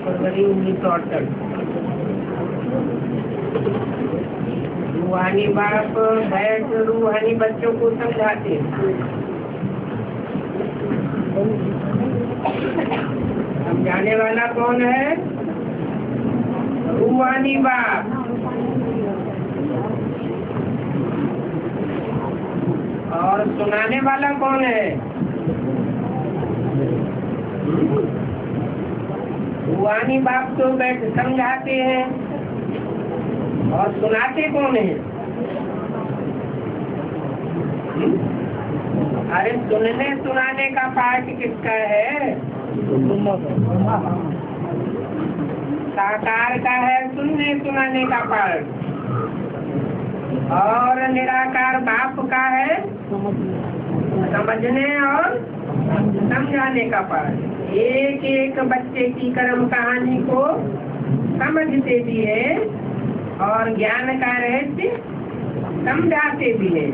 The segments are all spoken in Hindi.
फरवरी 1968। रूहानी बाप बैठ रूहानी बच्चों को समझाते। समझाने वाला कौन है? रूहानी बाप। और सुनाने वाला कौन है? रूहानी बाप तो बैठ समझाते हैं और सुनाते कौन है? अरे सुनने सुनाने का पार्ट किसका है? साकार का है सुनने सुनाने का पार्ट, और निराकार बाप का है समझने और समझाने का पार्ट। एक एक बच्चे की कर्म कहानी को समझते भी है और ज्ञान का रहस्य समझाते भी है,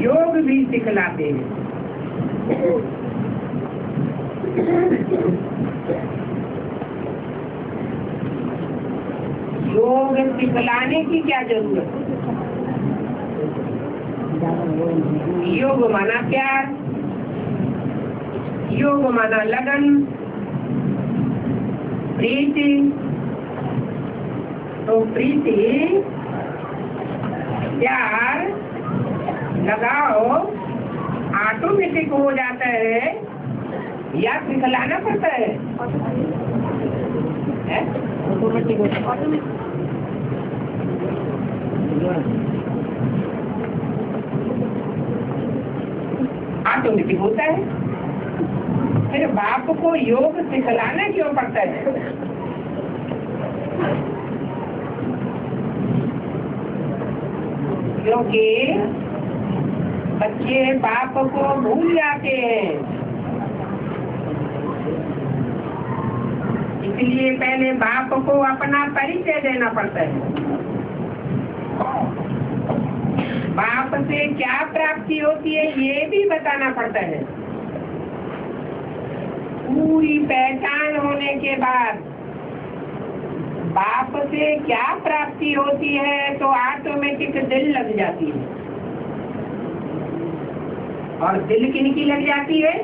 योग भी सिखलाते हैं। योग सिखलाने की क्या जरूरत है? योग माना प्यार, योग माना लगन, प्रीति। तो प्रीति, प्यार, लगाओ ऑटोमेटिक हो जाता है या सिखलाना पड़ता है? ऑटोमेटिक होता है। फिर बाप को योग सिखलाना क्यों पड़ता है? क्योंकि बच्चे बाप को भूल जाते हैं, इसलिए पहले बाप को अपना परिचय देना पड़ता है। बाप से क्या प्राप्ति होती है ये भी बताना पड़ता है। पूरी पहचान होने के बाद बाप से क्या प्राप्ति होती है तो ऑटोमेटिक दिल लग जाती है। और दिल किनकी लग जाती है?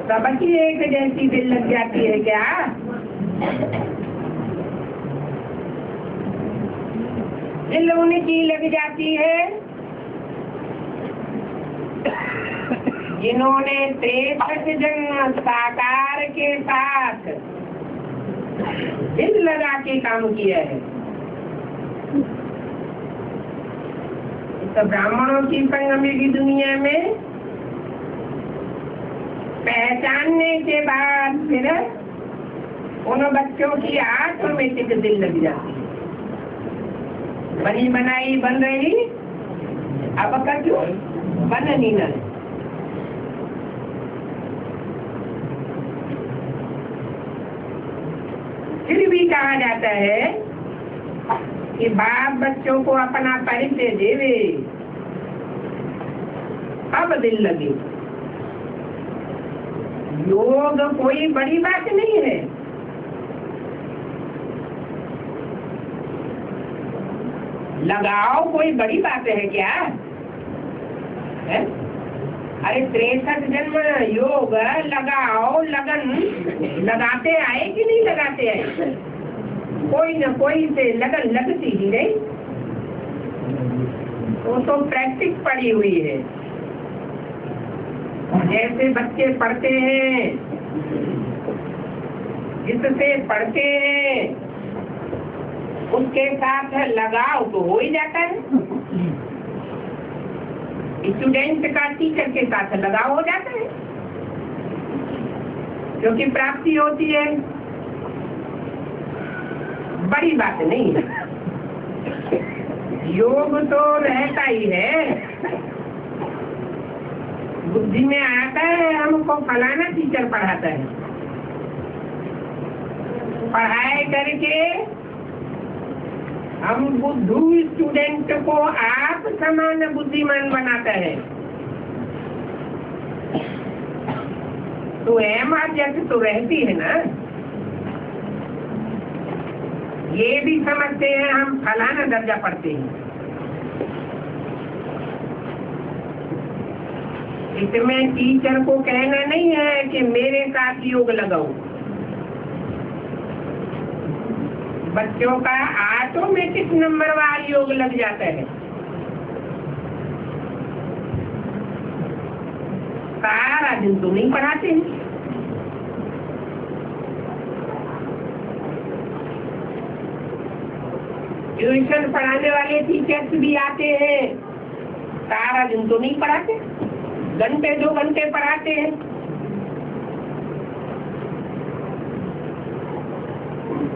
सबकी एक जैसी दिल लग जाती है क्या? दिल उनकी लग जाती है जिन्होंने 63 जन्म साकार के साथ दिल लगा के काम किया है। तो ब्राह्मणों की संगमी की दुनिया में पहचानने के बाद फिर उन बच्चों की ऑटोमेटिक दिल लग जाती है। बनी बनाई बन रही, अब कछु बननी न। फिर भी कहा जाता है कि बाप बच्चों को अपना परिचय देवे, अब दिल लगे। योग कोई बड़ी बात नहीं है। लगाओ कोई बड़ी बात है क्या है? अरे 63 जन्म योग लगाओ, लगन लगाते आए कि नहीं लगाते आए? कोई न कोई से लगन लगती ही नहीं। वो तो प्रैक्टिस पड़ी हुई है। जैसे बच्चे पढ़ते हैं, जिससे पढ़ते हैं उसके साथ लगाव तो हो ही जाता है। स्टूडेंट का टीचर के साथ लगाव हो जाता है क्योंकि प्राप्ति होती है। बड़ी बात नहीं है। योग तो रहता ही है। बुद्धि में आता है हमको फलाना टीचर पढ़ाता है, पढ़ाई करके हम बुद्धू स्टूडेंट को आप समान बुद्धिमान बनाते हैं, तो एमार्जेंट तो रहती है ना। ये भी समझते हैं हम फलाना दर्जा पढ़ते हैं, इसमें टीचर को कहना नहीं है कि मेरे साथ योग लगाओ। बच्चों का ऑटोमेटिक नंबरवार योग लग जाता है। सारा दिन तो नहीं पढ़ाते हैं। ट्यूशन पढ़ाने वाले टीचर्स भी आते हैं, सारा दिन तो नहीं पढ़ाते, घंटे 2 घंटे पढ़ाते हैं।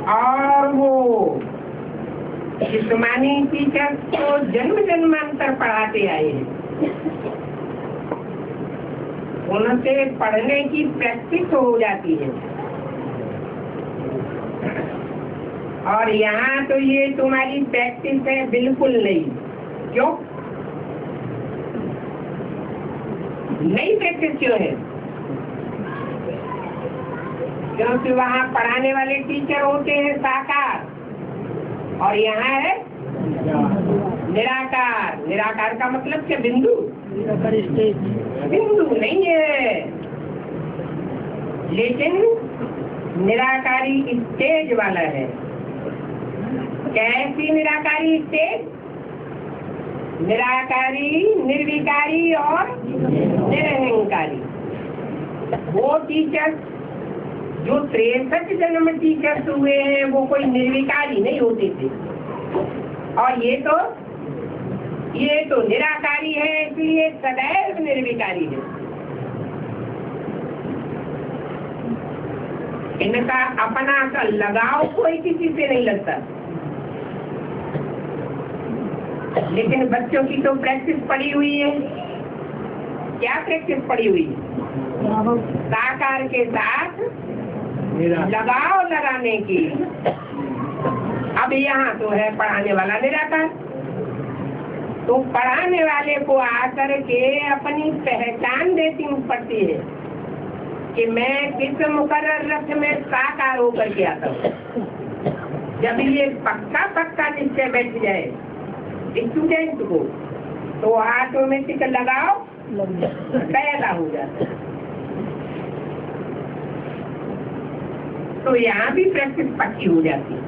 और वो जिस्मानी टीचर तो जन्म जन्मांतर पढ़ाते आए हैं, उनसे पढ़ने की प्रैक्टिस हो जाती है। और यहाँ तो ये तुम्हारी प्रैक्टिस है बिल्कुल नहीं। क्यों नहीं प्रैक्टिस क्यों है? क्योंकि वहाँ पढ़ाने वाले टीचर होते हैं साकार, और यहाँ है निराकार। निराकार का मतलब क्या? बिंदु। बिंदु नहीं है, लेकिन निराकारी स्टेज वाला है। कैसी निराकारी स्टेज? निराकारी, निर्विकारी और निरहंकारी। वो टीचर जो 63 जन्म टीचर्स हुए हैं वो कोई निर्विकारी नहीं होते थे, और ये तो निराकारी है, इसलिए सदैव निर्विकारी है। इनका अपना सा लगाव कोई किसी से नहीं लगता। लेकिन बच्चों की तो प्रैक्टिस पड़ी हुई है। क्या प्रैक्टिस पड़ी हुई है? साकार के साथ लगाव लगाने की। अब यहाँ तो है पढ़ाने वाला निराकार, तो पढ़ाने वाले को आकर के अपनी पहचान देती पड़ती है कि मैं किस मुकर्रर रथ में साकार होकर के आता हूँ। जब ये पक्का निश्चय बैठ जाए स्टूडेंट को, तो ऑटोमेटिक लगाव पैदा हो जाता है। तो यहाँ भी प्रैक्टिस पक्की हो जाती है।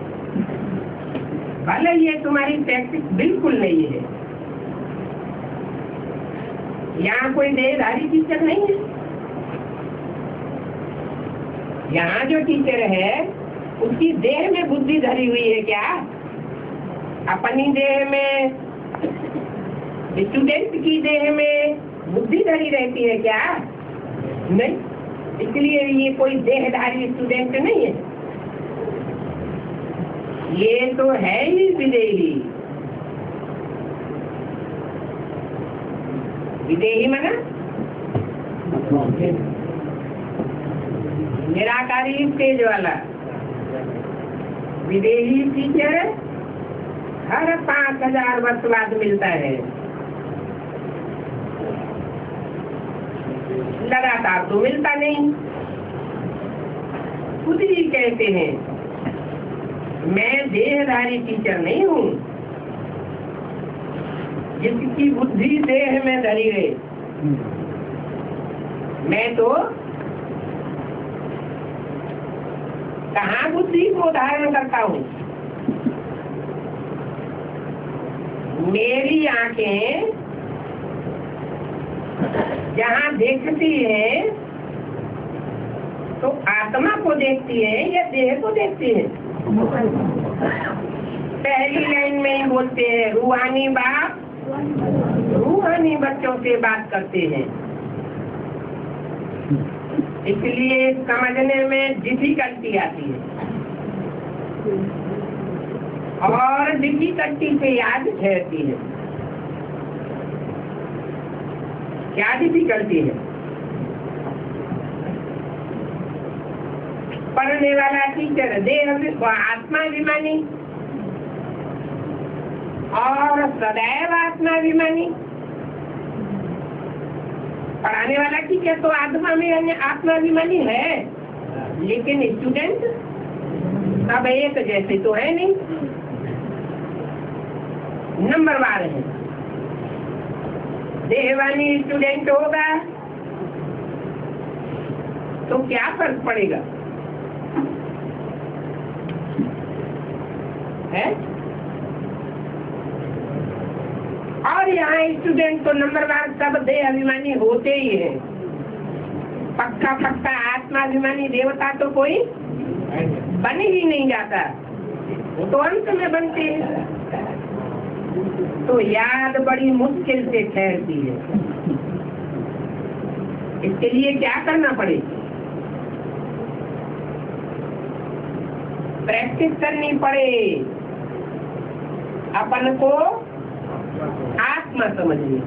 भले ये तुम्हारी प्रैक्टिस बिल्कुल नहीं है। यहाँ कोई देहधारी टीचर नहीं है। यहाँ जो टीचर है उसकी देह में बुद्धि धरी हुई है क्या? अपनी देह में, स्टूडेंट की देह में बुद्धि धरी रहती है क्या? नहीं। इसलिए ये कोई देहधारी स्टूडेंट नहीं है। ये तो है ही विदेही। विदेही माना निराकारी स्टेज वाला। विदेही टीचर हर 5000 वर्ष बाद मिलता है, लगातार तो मिलता नहीं। खुद ही कहते हैं मैं देहधारी टीचर नहीं हूँ जिसकी बुद्धि देह में धरी रहे। मैं तो कहाँ बुद्धि को धारण करता हूँ? मेरी आंखें जहाँ देखती है तो आत्मा को देखती है या देह को देखती है? पहली लाइन में ही बोलते हैं रूहानी बाप रूहानी बच्चों से बात करते हैं। इसलिए समझने में डिफिकल्टी आती है, और डिफिकल्टी से याद ठहरती है। क्या डिफिकल्टी है? पढ़ने वाला टीचर देह आत्मा अभिमानी, और सदैव आत्माभिमानी। पढ़ाने वाला ठीक है तो आत्माभिमानी है, लेकिन स्टूडेंट सब एक जैसे तो है नहीं, नंबरवार है। देहवानी स्टूडेंट होगा तो क्या फर्क पड़ेगा है? और यहाँ स्टूडेंट तो नंबरवार सब देह अभिमानी होते ही है। पक्का पक्का आत्माभिमानी देवता तो कोई बन ही नहीं जाता, वो तो अंत में बनते हैं। तो याद बड़ी मुश्किल से ठहरती है। इसके लिए क्या करना पड़ेगा? प्रैक्टिस करनी पड़े, अपन को आत्मा समझनी।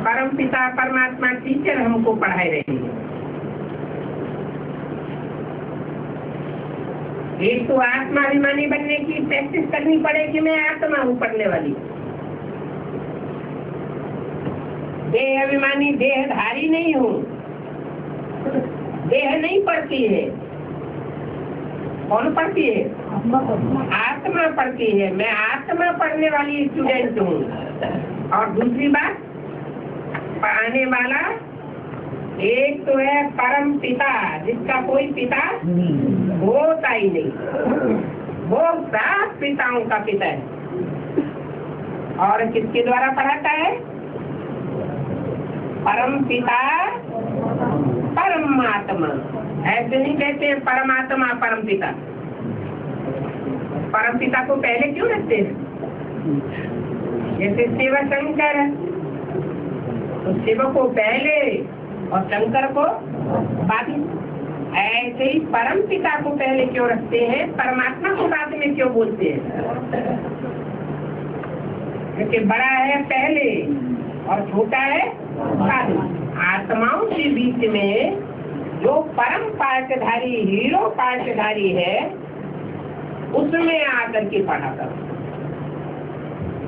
परम पिता परमात्मा टीचर हमको पढ़ाई रही है। एक तो आत्माभिमानी बनने की प्रैक्टिस करनी पड़े कि मैं आत्मा हूँ पढ़ने वाली। देह अभिमानी देहधारी नहीं हूँ, देह नहीं पढ़ती है। कौन पढ़ती है? आत्मा पढ़ती है। मैं आत्मा पढ़ने वाली स्टूडेंट हूँ। और दूसरी बात, पढ़ाने वाला एक तो है परम पिता, जिसका कोई पिता होता ही नहीं, वो सब पिताओं का पिता है। और किसके द्वारा पढ़ाता है? परम पिता परमात्मा। ऐसे नहीं कहते हैं परमात्मा परम पिता। परम पिता को पहले क्यों रखते हैं? जैसे शिव शंकर, तो शिव को पहले और शंकर को बाद में। ऐसे ही परम पिता को पहले क्यों रखते हैं, परमात्मा को बाद में क्यों बोलते हैं? क्योंकि बड़ा है पहले और छोटा है बाद में। आत्माओं के बीच में जो परम पाठधारी, हीरो पाठधारी है, उसमें आकर के पढ़ा करो।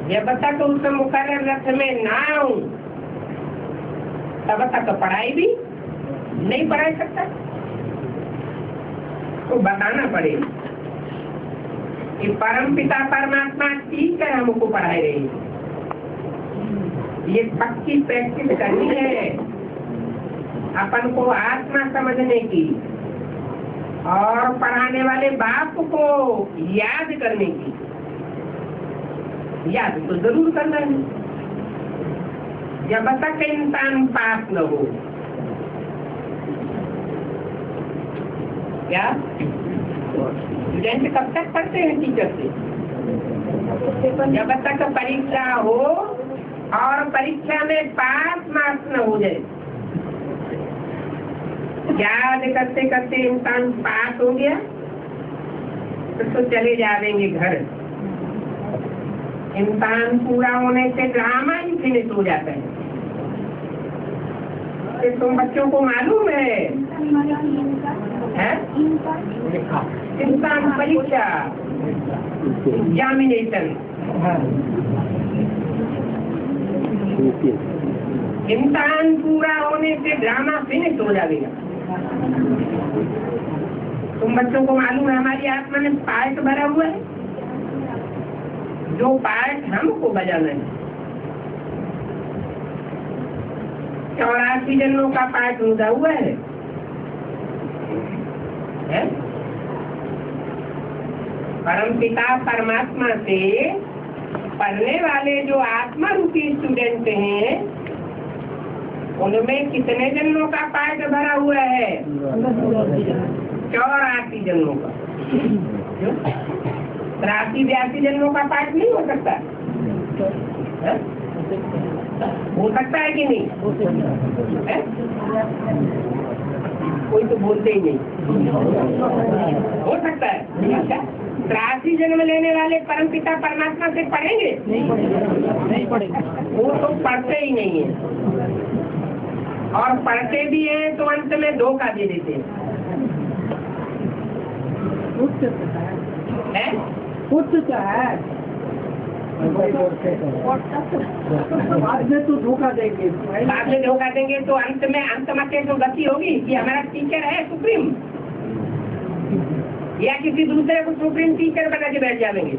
जब तक उस मुकर्रर रथ में ना आऊं तब तक पढ़ाई भी नहीं पढ़ा सकता। तो बताना पड़ेगा कि परम पिता परमात्मा टीचर हमको पढ़ाई रही है। ये पक्की प्रैक्टिस करनी है अपन को आत्मा समझने की, और पढ़ाने वाले बाप को याद करने की। याद तो जरूर करना है जब तक इंसान पास न हो। क्या स्टूडेंट कब तक पढ़ते हैं टीचर से? जब तक परीक्षा हो और परीक्षा में पास मार्क्स न हो जाए। याद करते करते इंसान पास हो गया तो चले जाएंगे घर। इंसान पूरा होने से ड्रामा ही फिनिश हो जाता है। कि तुम बच्चों को मालूम है इंसान परीक्षा एग्जामिनेशन, इंसान पूरा होने से ड्रामा फिनिश हो जाएगा। तुम बच्चों को मालूम है हमारी आत्मा में पार्ट भरा हुआ है, जो पार्ट हमको बजाना है। 84 जन्मों का पार्ट रुदा हुआ है? परम पिता परमात्मा से पढ़ने वाले जो आत्मा रूपी स्टूडेंट हैं, उनमें कितने जन्मों का पार्ट भरा हुआ है? 84 जन्मों का। 83-82 जन्मों का पार्ट नहीं हो सकता? हो सकता है कि नहीं? कोई तो बोलते ही नहीं। हो सकता है। अच्छा, 83 जन्म लेने वाले परम पिता परमात्मा से पढ़ेंगे? नहीं पढ़ेंगे। वो तो पढ़ते ही नहीं है, और पढ़ते भी हैं तो अंत में धोखा दे देते हैं। बाद में तो धोखा देंगे, बाद में धोखा देंगे तो अंत में तो गति होगी कि हमारा टीचर है सुप्रीम, या किसी दूसरे को सुप्रीम टीचर बना के बैठ जाएंगे।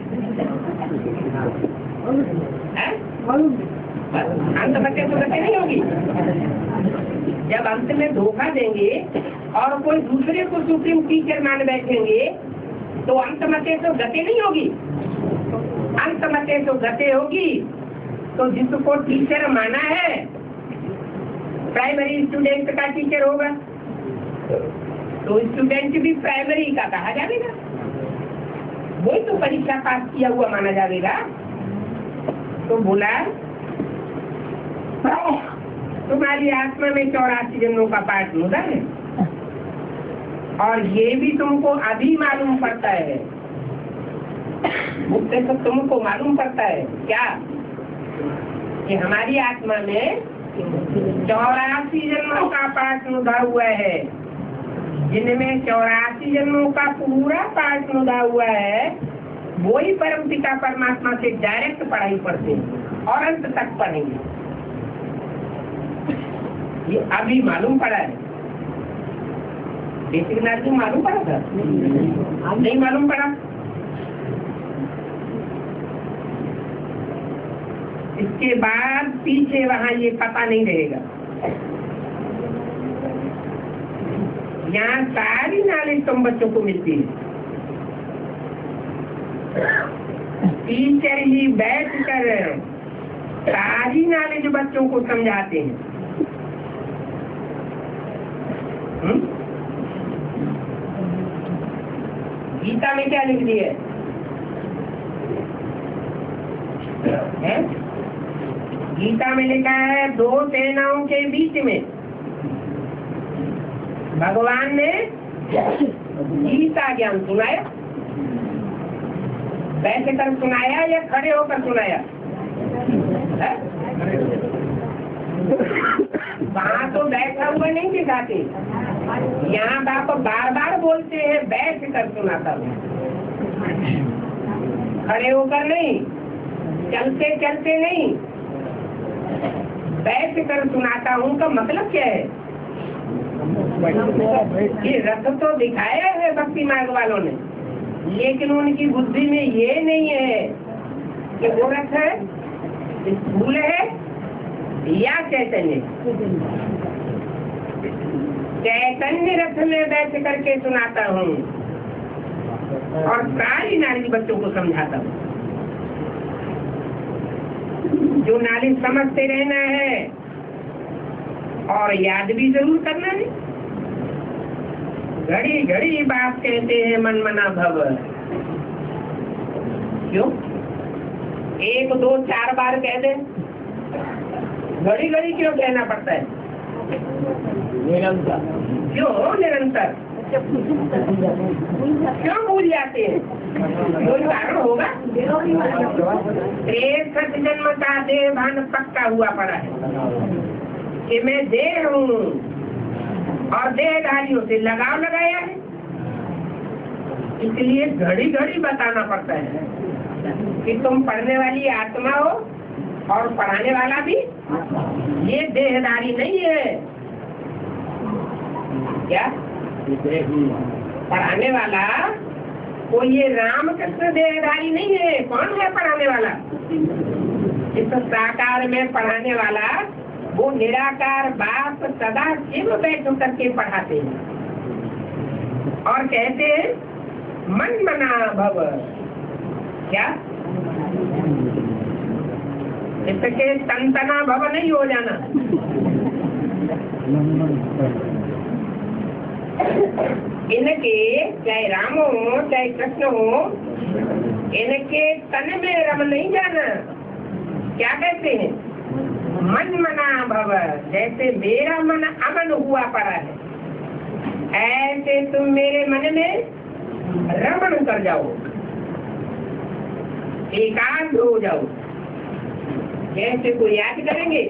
अंत में तो गति नहीं होगी। जब अंत में धोखा देंगे और कोई दूसरे को सुप्रीम टीचर मान बैठेंगे तो अंत मते तो गति नहीं होगी। अंत मते तो गति होगी। तो जिसको टीचर माना है, प्राइमरी स्टूडेंट का टीचर होगा तो स्टूडेंट भी प्राइमरी का कहा जाएगा, वही तो परीक्षा पास किया हुआ माना जाएगा। तो बोला तुम्हारी आत्मा में 84 जन्मों का पाठ मुदा है, और ये भी तुमको अभी मालूम पड़ता है। मुझसे तो तुमको मालूम पड़ता है क्या कि हमारी आत्मा में 84 जन्मों का पाठ मुदा हुआ है, जिनमें 84 जन्मों का पूरा पाठ मुदा हुआ है। वही परम पिता परमात्मा से डायरेक्ट पढ़ाई पढ़ते हैं और अंत तक पढ़ेंगे। ये अभी मालूम पड़ा है। बेसिक नॉलेज मालूम पड़ा था, नहीं मालूम पड़ा। इसके बाद पीछे वहाँ ये पता नहीं रहेगा। यहाँ सारी नॉलेज तुम बच्चों को मिलती है। टीचर ही बैठकर सारी नॉलेज बच्चों को समझाते हैं। गीता में क्या लिख दिया है? गीता में लिखा है 2 सेनाओं के बीच में भगवान ने गीता ज्ञान सुनाया। बैठ कर सुनाया या खड़े होकर सुनाया? वहाँ तो बैठा हुआ नहीं दिखाते, यहाँ बाप बार बार बोलते हैं बैठ कर सुनाता हूँ, खड़े होकर नहीं, चलते चलते नहीं, बैठ कर सुनाता हूँ का मतलब क्या है? ये रथ तो दिखाया है भक्ति मार्ग वालों ने, लेकिन उनकी बुद्धि में ये नहीं है कि वो रथ है, स्कूल है या चैतन्य। चैतन्य रथ में बैठ करके सुनाता हूँ और सारी नारी बच्चों को समझाता हूँ। जो नारी समझते रहना है और याद भी जरूर करना है। घड़ी घड़ी बात कहते हैं मन मना भव। क्यों? 1 2 4 बार कह दे, घड़ी घड़ी क्यों कहना पड़ता है? निरंतर। क्यों निरंतर? क्यों भूल जाते हैं? कोई कारण होगा? 63 जन्म का देह भान पक्का हुआ पड़ा है कि मैं देह हूँ, और देहधारियों से लगाव लगाया है, इसलिए घड़ी घड़ी बताना पड़ता है कि तुम पढ़ने वाली आत्मा हो और पढ़ाने वाला भी। ये देहधारी नहीं है क्या? पढ़ाने वाला कोई ये रामकृष्ण देहधारी नहीं है। कौन है पढ़ाने वाला? इस साकार में पढ़ाने वाला वो निराकार बाप सदा शिव बैठ करके पढ़ाते हैं और कहते हैं मन मना भव। क्या? इसके तन भव नहीं हो जाना। इनके चाहे राम हो चाहे कृष्ण हो, इनके तन में रम नहीं जाना। क्या कहते हैं? मन मना भव। जैसे मेरा मन अमन हुआ पड़ा है, ऐसे तुम मेरे मन में रमण कर जाओ, एकाग्र हो जाओ। जैसे को याद करेंगे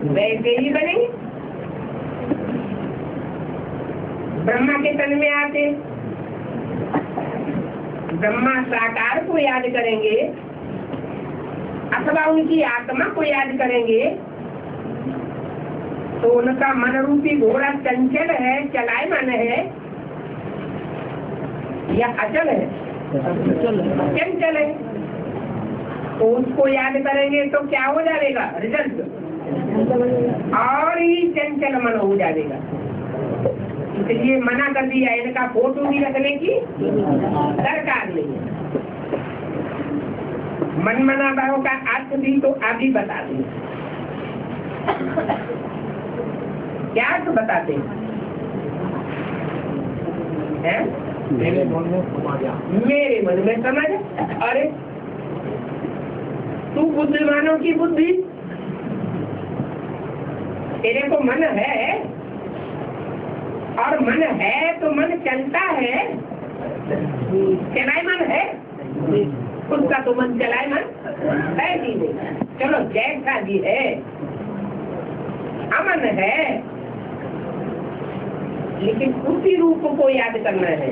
वैसे ही बनेंगे। ब्रह्मा के तन में आते ब्रह्मा साकार को याद करेंगे अथवा उनकी आत्मा को याद करेंगे तो उनका मन रूपी घोड़ा चंचल है, चलायमान है या अचल है? चंचल है। तो उसको याद करेंगे तो क्या हो जाएगा रिजल्ट? और ही चंचल मन हो जाएगा। इसलिए मना कर दिया, इनका फोटो भी रखने की दरकार नहीं है। मन मना भाव का अर्थ भी तो अभी बता दें। क्या अर्थ बताते हैं? मेरे मन में समझ। अरे तू बुद्धिमानों की बुद्धि, तेरे को मन है और मन है तो मन चलता है, चलायमान है। उसका तो मन चलायमान है ही नहीं। चलो जैसा भी है अमन है, लेकिन उसी रूप को याद करना है,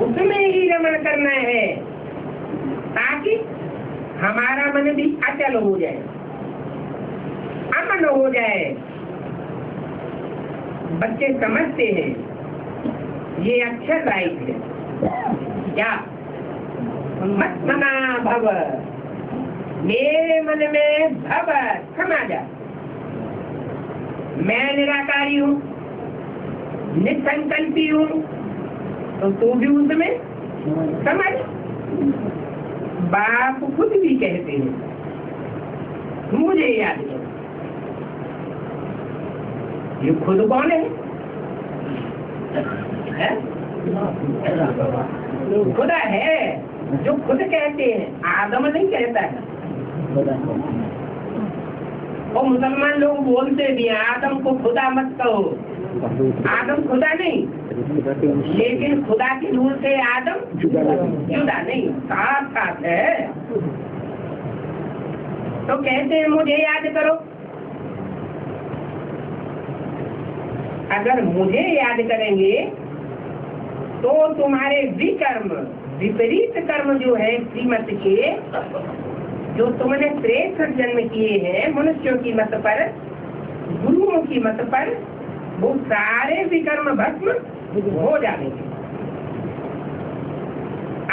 उसमें ही रमण करना है, ताकि हमारा मन भी अचल हो जाए, अमन हो जाए। बच्चे समझते हैं ये अक्षर राइट है क्या? मत मना भव, मेरे मन में भव समा जा। मैं निराकारी हूँ, निसंकल्पी हूँ, तो तू भी उसमें समझ। बाप खुद भी कहते हैं मुझे याद करो। ये खुद कौन है? खुदा है जो खुद कहते हैं, आदम नहीं कहता है। और मुसलमान लोग बोलते भी आदम को खुदा मत कहो। आदम खुदा नहीं, लेकिन खुदा के रूल से आदम जुदा नहीं, साथ साथ है। तो कहते हैं मुझे याद करो। अगर मुझे याद करेंगे तो तुम्हारे विकर्म, विपरीत कर्म जो है श्रीमत के, जो तुमने श्रेष्ठ जन्म किए हैं मनुष्यों की मत पर, गुरुओं की मत पर, वो सारे विकर्म भस्म हो जाएंगे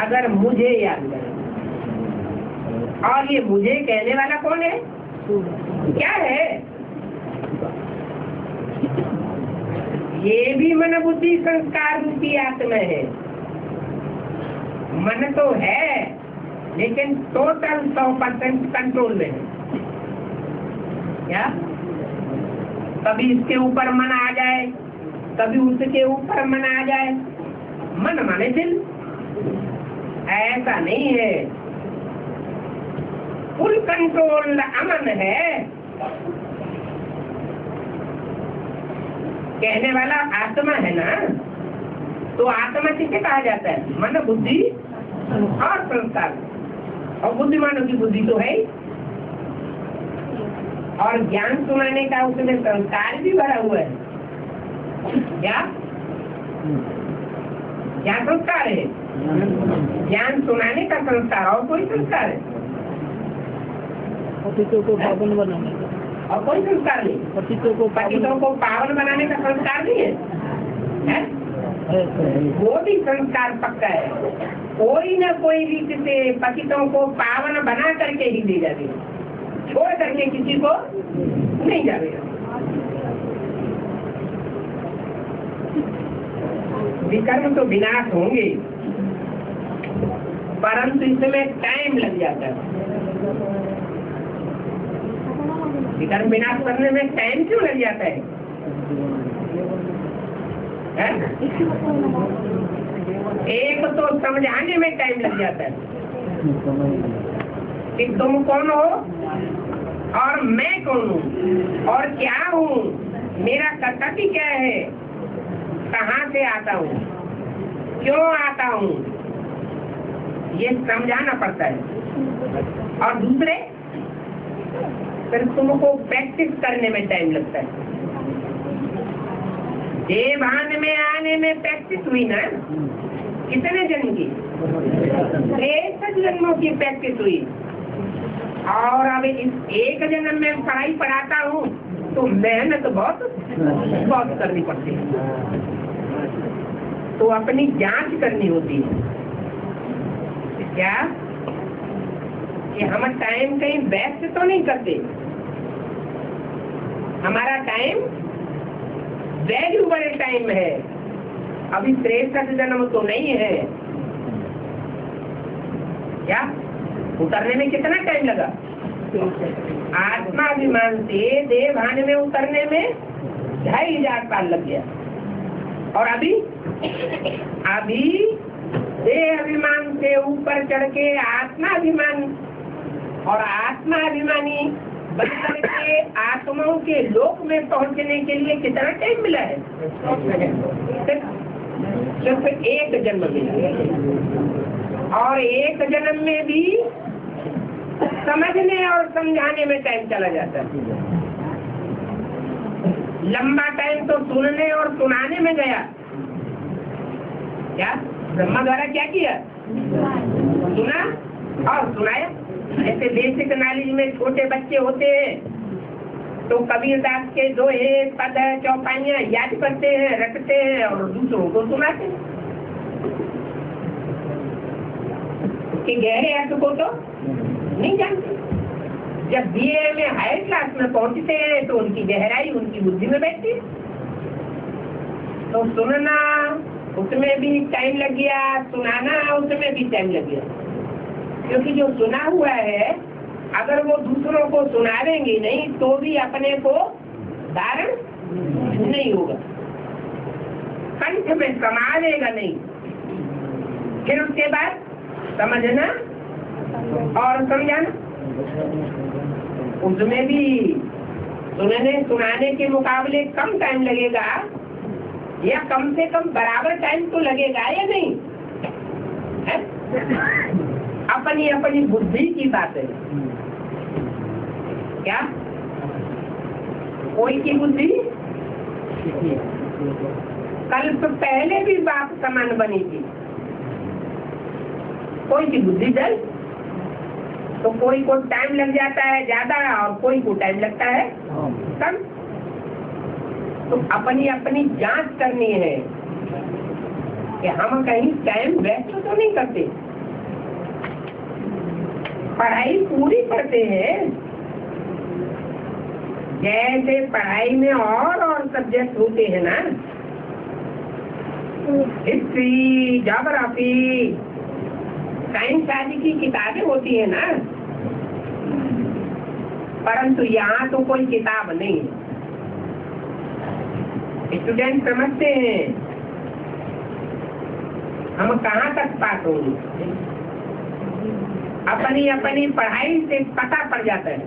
अगर मुझे याद करें। और ये मुझे कहने वाला कौन है? क्या है? ये भी मन बुद्धि संस्कार रूपी आत्मा है। मन तो है लेकिन टोटल 100% कंट्रोल में है। क्या? कभी इसके ऊपर मन आ जाए, कभी उसके ऊपर मन आ जाए। मन माने दिल, ऐसा नहीं है। फुल कंट्रोल अमन है। कहने वाला आत्मा है ना, तो आत्मा किसे कहा जाता है? मन बुद्धि और संस्कार। और बुद्धिमानों की बुद्धि तो है, और ज्ञान सुनाने का उसमें संस्कार भी भरा हुआ है। क्या क्या संस्कार है? ज्ञान सुनाने का संस्कार। और कोई संस्कार है? पतितों को पावन बनाने का। और कोई संस्कार नहीं। पतितों को पावन बनाने का संस्कार नहीं है? वो भी संस्कार पक्का है। कोई न कोई रीति से पतितों को पावन बना करके ही दे जाते, छोड़ करके किसी को नहीं जाएगा। विकर्म तो विनाश होंगे, परंतु इसमें टाइम लग जाता है। विकर्म विनाश करने में टाइम क्यों लग जाता है? एक तो समझाने में टाइम लग जाता है कि तुम कौन हो और मैं कौन हूँ और क्या हूँ, मेरा कर्तव्य क्या है, कहाँ से आता हूँ, क्यों आता हूँ, ये समझाना पड़ता है। और दूसरे फिर तुमको प्रैक्टिस करने में टाइम लगता है। देवान में आने में प्रैक्टिस हुई ना, कितने जन्म की? 63 जन्मों की प्रैक्टिस हुई। और अब इस एक जन्म में पढ़ाई पढ़ाता हूँ तो मेहनत बहुत करनी पड़ती है, तो अपनी जांच करनी होती है क्या कि हम टाइम कहीं वेस्ट तो नहीं करते, हमारा टाइम वैल्यूबल टाइम है। अभी 63 जन्म तो नहीं है क्या, उतरने में कितना टाइम लगा? आत्माभिमान से देह भान में उतरने में 2500 साल लग गया, और अभी देह अभिमान से ऊपर चढ़ के आत्माभिमान और आत्माभिमानी बनकर के आत्माओं के लोक में पहुंचने के लिए कितना टाइम मिला है? सिर्फ एक जन्म मिला, और एक जन्म में भी समझने और समझाने में टाइम चला जाता है। लंबा टाइम तो सुनने और सुनाने में गया। क्या ब्रह्मा द्वारा क्या किया? सुना और सुनाया। ऐसे बेसिक नॉलेज में छोटे बच्चे होते हैं तो कबीरदास के दोहे पद चौपाइयाँ याद करते हैं, रखते हैं और दूसरों को सुनाते हैं। कि गहरे अर्थ को तो नहीं जानते। जब बीए में हायर क्लास में पहुंचते हैं तो उनकी गहराई उनकी बुद्धि में बैठती है। तो सुनना उसमें भी टाइम लग गया, सुनाना उसमें भी टाइम लग गया, क्योंकि जो सुना हुआ है अगर वो दूसरों को सुनावेंगे नहीं तो भी अपने को धारण नहीं होगा, कंठ में समावेगा नहीं। फिर उसके बाद समझना और समझाना, उसमें भी सुनने सुनाने के मुकाबले कम टाइम लगेगा, या कम से कम बराबर टाइम तो लगेगा या नहीं है? अपनी अपनी बुद्धि की बात है क्या? कोई की बुद्धि कल्प पहले भी बाप समान बनी थी, कोई की बुद्धि जल, तो कोई को टाइम लग जाता है ज्यादा और कोई को टाइम लगता है कम। तो अपनी अपनी जांच करनी है कि हम कहीं टाइम वेस्ट तो नहीं करते। पढ़ाई पूरी करते हैं, जैसे पढ़ाई में और सब्जेक्ट होते हैं ना, हिस्ट्री, ज्योग्राफी, साइंस आदि की किताबें होती है ना, परंतु यहाँ तो कोई किताब नहीं है। स्टूडेंट समझते हैं हम कहाँ तक पास होंगे, अपनी अपनी पढ़ाई से पता पड़ जाता है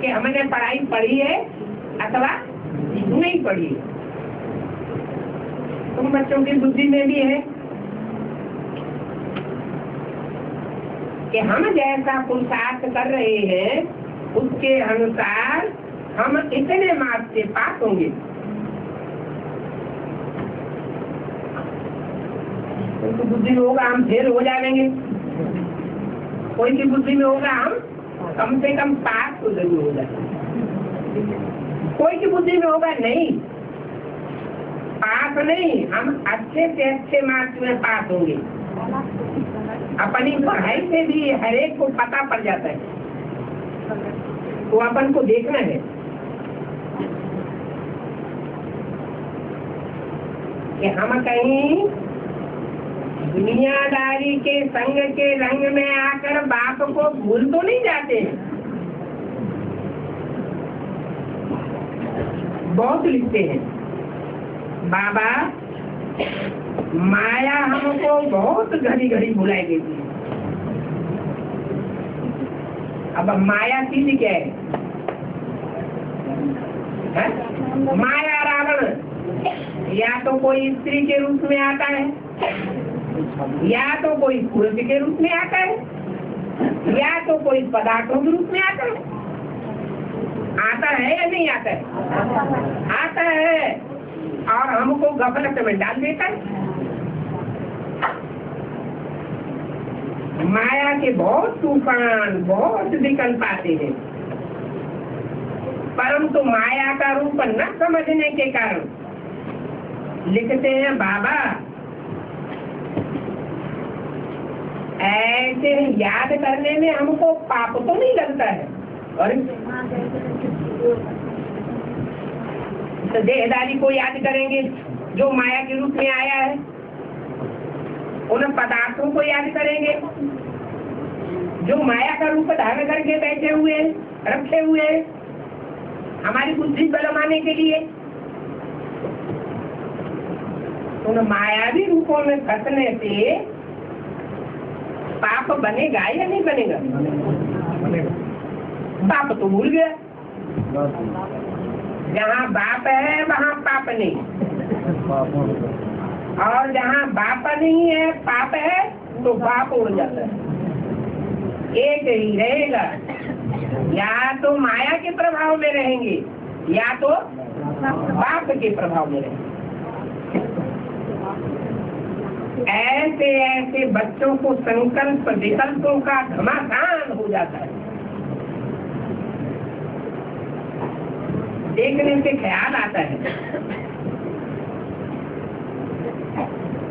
कि हमने पढ़ाई पढ़ी है अथवा नहीं पढ़ी है। तुम बच्चों की बुद्धि में भी है कि हम जैसा पुरुषार्थ कर रहे हैं उसके अनुसार हम इतने मार्क्स से पास होंगे। तो बुद्धि में होगा हम फेल हो जाएंगे, कोई की बुद्धि में होगा हम कम से कम पास तो जरूर हो जाएंगे, कोई की बुद्धि में होगा नहीं पास नहीं, हम अच्छे से अच्छे मार्क्स में पास होंगे। अपनी पढ़ाई से भी हर एक को पता पड़ जाता है, तो अपन को देखना है कि हम कहीं दुनियादारी के संग के रंग में आकर बाप को भूल तो नहीं जाते। बहुत लिखते हैं बाबा माया हमको बहुत घड़ी घड़ी भुलाई देती है। अब माया चीज क्या है? माया रावण या तो कोई स्त्री के रूप में आता है, या तो कोई पुरुष के रूप में आता है, या तो कोई पदार्थों के रूप में आता है। आता है या नहीं आता है? आता है, और हमको गफलत में डाल देता है। माया के बहुत तूफान, बहुत विकल्प आते हैं, परंतु माया का रूप न समझने के कारण लिखते हैं बाबा ऐसे याद करने में हमको पाप तो नहीं लगता है। और तो देहदारी को याद करेंगे जो माया के रूप में आया है, उन पदार्थों को याद करेंगे जो माया का रूप धारण करके बैठे हुए रखे हुए हमारी बुद्धि बलवाने के लिए। उन मायावी रूपों में फंसने से पाप बनेगा या नहीं बनेगा? पाप तो भूल गया, जहाँ बाप है वहाँ पाप नहीं, और जहाँ बाप नहीं है पाप है तो पाप उड़ जाता है। एक ही रहेगा, या तो माया के प्रभाव में रहेंगे या तो पाप के प्रभाव में रहेंगे। ऐसे ऐसे बच्चों को संकल्प विकल्पों का घमासान हो जाता है। देखने से ख्याल आता है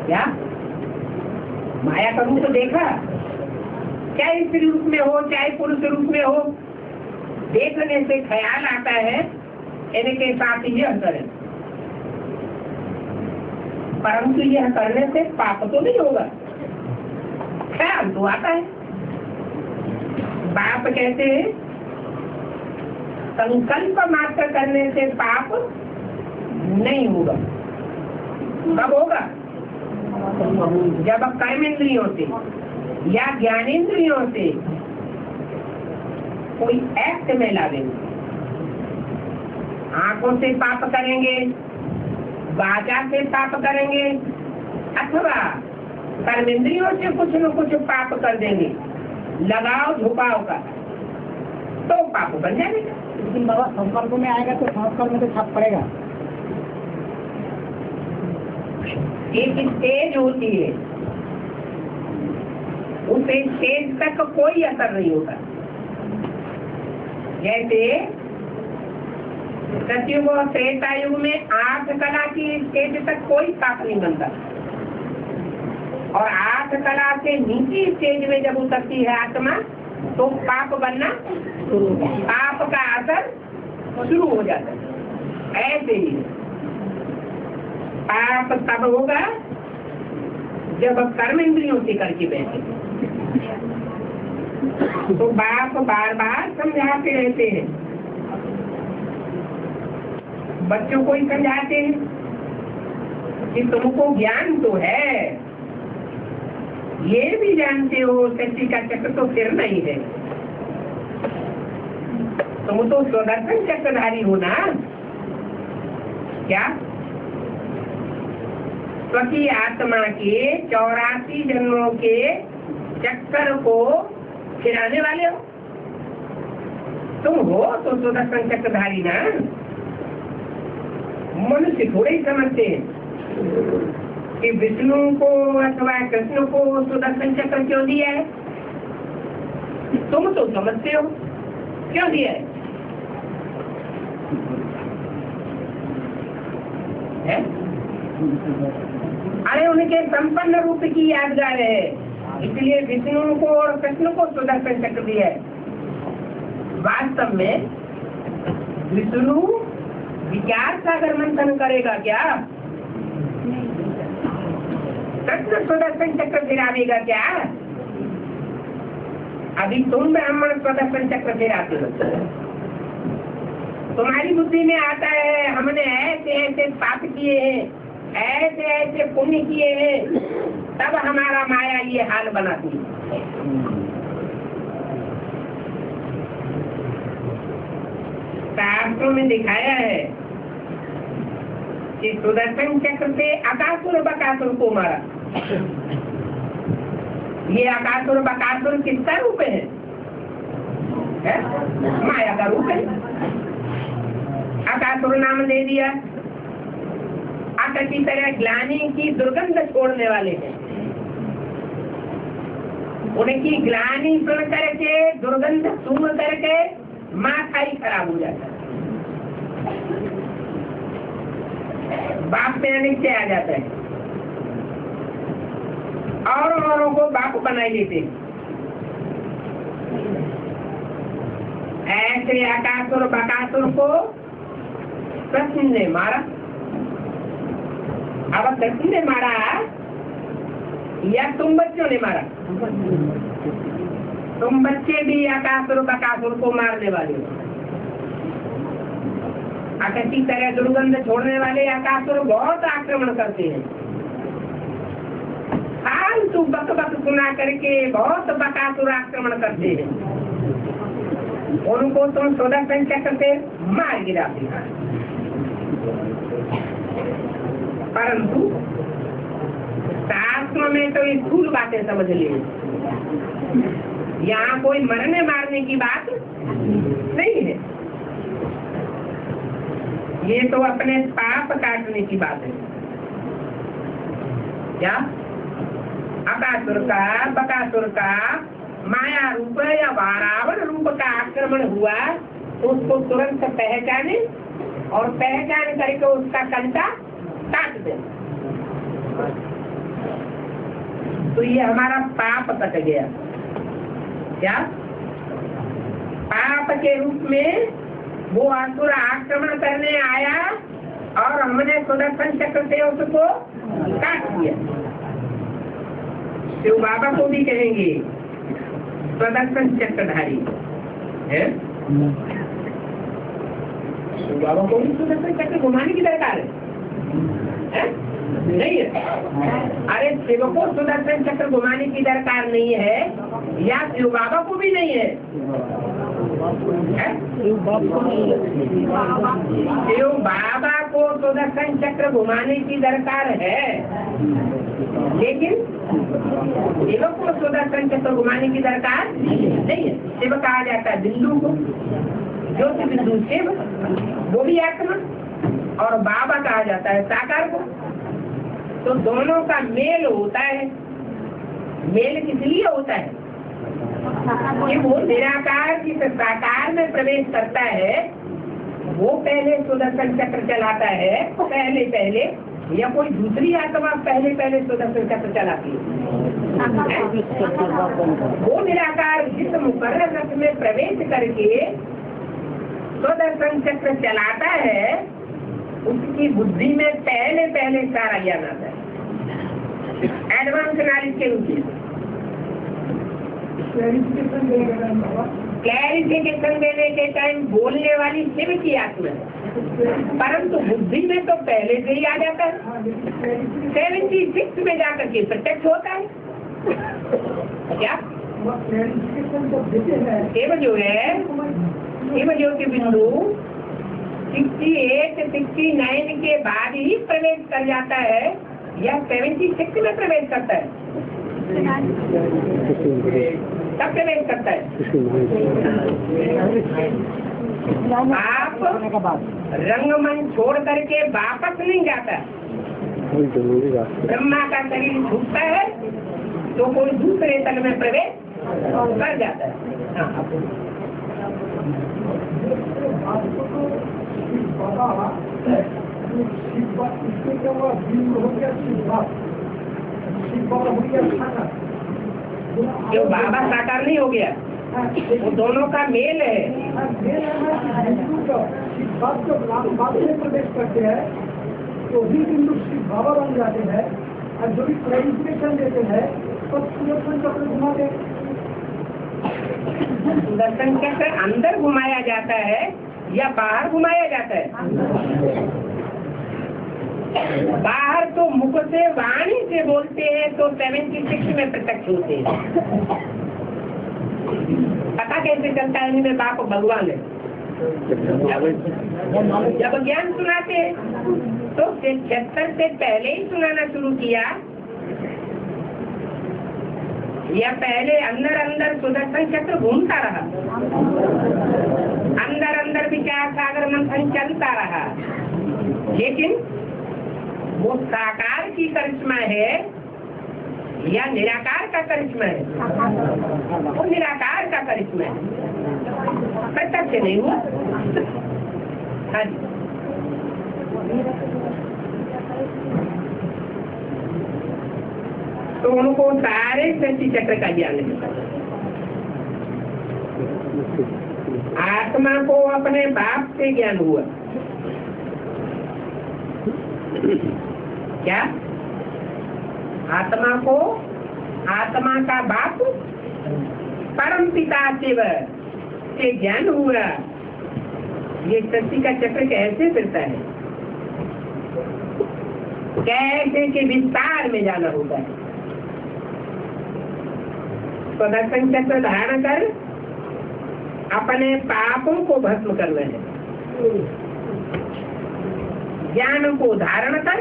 क्या माया का रूप देखा, चाहे स्त्री रूप में हो चाहे पुरुष रूप में हो, देखने से ख्याल आता है इनके साथ यह करें, परंतु यह करने से पाप तो नहीं होगा। ख्याल तो आता है। बाप कहते हैं संकल्प मात्र करने से पाप नहीं होगा। कब होगा? जब कर्मेंद्रियों से या ज्ञानेंद्रियों से कोई एक्ट में लावेंगे। आंखों से पाप करेंगे, वाचा से पाप करेंगे, अथवा कर्मेंद्रियों से कुछ न कुछ पाप कर देंगे, लगाव झुकाव का, तो पाप बन जाएगा। लेकिन बाबा संकल्प में आएगा तो संस्कार में तो छाप पड़ेगा। एक स्टेज होती है, उस स्टेज तक कोई असर नहीं होता। जैसे सतयुग और त्रेता युग में 8 कला की स्टेज तक कोई पाप नहीं बनता, और 8 कला से नीचे स्टेज में जब उतरती है आत्मा तो पाप बनना, पाप का असर शुरू हो जाता है। ऐसे ही पाप तब होगा जब कर्म इंद्रियों से करके बैठे। तो बाप बार बार समझाते रहते हैं, बच्चों को ही समझाते हैं कि तुमको ज्ञान तो है, ये भी जानते हो सृष्टि का चक्र तो फिर नहीं है, तुम तो स्वदर्शन चक्रधारी हो ना। क्या स्वकी आत्मा के 84 जन्मों के चक्कर को फिराने वाले हो, तुम हो तो स्वदर्शन चक्रधारी ना। मनुष्य थोड़े ही समझते हैं कि विष्णु को अथवा कृष्ण को सुदर्शन चक्र क्यों दिया है। तुम तो समझते हो क्यों दिया है? अरे उनके संपन्न रूप की यादगार है, इसलिए विष्णु को और कृष्ण को सुदर्शन चक्र दिया है। वास्तव में विष्णु विचार सागर मंथन करेगा क्या? कृष्ण सुदर्शन चक्र फिरावेगा क्या? अभी तुम ब्राह्मण सुदर्शन चक्र फिराते हो। तुम्हारी बुद्धि में आता है हमने ऐसे ऐसे पाप किए हैं, ऐसे ऐसे पुण्य किए हैं, तब हमारा माया ये हाल बनाती है। शास्त्रों में दिखाया है कि सुदर्शन चक्र से अकासुर बकासुर को मारा। ये अकासुर बकासुर किसका रूप है? माया का रूप है। अकासुर नाम दे दिया। अक की तरह ग्लानि की दुर्गंध छोड़ने वाले हैं। उनकी ग्लानि सुन करके, दुर्गंध सूंघ करके माथा ही खराब हो जाता है, बाप में अनिश्चय आ जाता है, औरों को बाप बनाई लेते। ऐसे अकासुर बकासुर को कृष्ण ने मारा। अब कृष्ण ने मारा या तुम बच्चों ने मारा? तुम बच्चे भी अकासुर बकासुर को मारने वाले हो। किसी तरह दुर्गंध छोड़ने वाले अकासुर बहुत आक्रमण करते हैं। फालतू बक बक सुना करके बहुत बकासुर आक्रमण करते हैं। उनको तुम सुदर्शन चक्र से मार गिराते हैं। परंतु शास्त्र में तो स्थूल बातें समझ लिए, यहाँ कोई मरने मारने की बात नहीं है। ये तो अपने पाप काटने की बात है। क्या अकासुर का बकासुर का माया रूप या वारावण रूप का आक्रमण हुआ तो उसको तुरंत पहचाने और पहचान करके उसका कंटा काट दे, तो ये हमारा पाप कट गया। क्या पाप के रूप में वो असुर आक्रमण करने आया और हमने सुदर्शन चक्र से उसको काट दिया। शिव बाबा को भी कहेंगे सुदर्शन चक्रधारी है। शिव बाबा को भी सुदर्शन चक्र घुमाने की दरकार है? नहीं है। अरे शिव को सुदर्शन चक्र घुमाने की दरकार नहीं है या शिव बाबा को भी नहीं है? शिव बाबा को सुदर्शन चक्र घुमाने की दरकार है, लेकिन शिव को सुदर्शन चक्र घुमाने की दरकार नहीं है। शिव कहा जाता है बिंदु को, ज्योति बिंदु शिव, वो भी आत्मा, और बाबा कहा जाता है साकार को। तो दोनों का मेल होता है। मेल किस लिए होता है कि वो निराकार की साकार में प्रवेश करता है, वो पहले सुदर्शन चक्र चलाता है पहले, या कोई दूसरी आत्मा पहले सुदर्शन चक्र चलाती है। वो निराकार जिस मुकर्रर रथ में प्रवेश करके सुदर्शन चक्र चलाता है, उसकी बुद्धि में पहले सारा ज्ञान आता है, एडवांस नॉलेज के रूप में। क्लैरिफिकेशन देने के टाइम बोलने वाली शिव की आत्मा है, परंतु बुद्धि में तो पहले से ही आ जाता है। 76 में जाकर के प्रत्यक्ष होता है। क्या शिव जो है, शिव ज्योति बिंदु 68, 69 के बाद ही प्रवेश कर जाता है या 76 में प्रवेश करता है? तब प्रवेश करता है। आप रंगमंच छोड़ करके वापस नहीं जाता। ब्रह्मा का शरीर छूटता है तो कोई दूसरे तल में प्रवेश कर जाता है। जो बाबा साकार नहीं हो गया, वो दोनों का मेल है। प्रवेश करते हैं तो भी बिंदु शिव बाबा बन जाते हैं, और जो भी क्लैरिफिकेशन देते हैं तो सुदर्शन चक्र घुमाते हैं। सुदर्शन चक्र अंदर घुमाया जाता है या बाहर घुमाया जाता है? बाहर तो मुख से वाणी से बोलते हैं तो 76 में प्रत्यक्ष होते हैं। पता कैसे चलता है इनमें बाप भगवान है? जब ज्ञान सुनाते हैं तो 76 से पहले ही सुनाना शुरू किया या पहले अंदर सुदर्शन चक्र घूमता रहा, अंदर विचार सागर मंथन चलता रहा, लेकिन वो साकार की करिश्मा है या निराकार का करिश्मा है? वो निराकार का करिश्मा है, प्रत्यक्ष नहीं हुआ। हाँ जी, तो उनको सारे सृष्टि चक्र का ज्ञान है। आत्मा को अपने बाप से ज्ञान हुआ। क्या? आत्मा को आत्मा का बाप परम पिता शिव से ज्ञान हुआ। ये सृष्टि का चक्र कैसे फिरता है, कैसे के विस्तार में जाना होता है। स्वदर्शन चक्र धारण कर अपने पापों को भस्म करना है, ज्ञान को धारण कर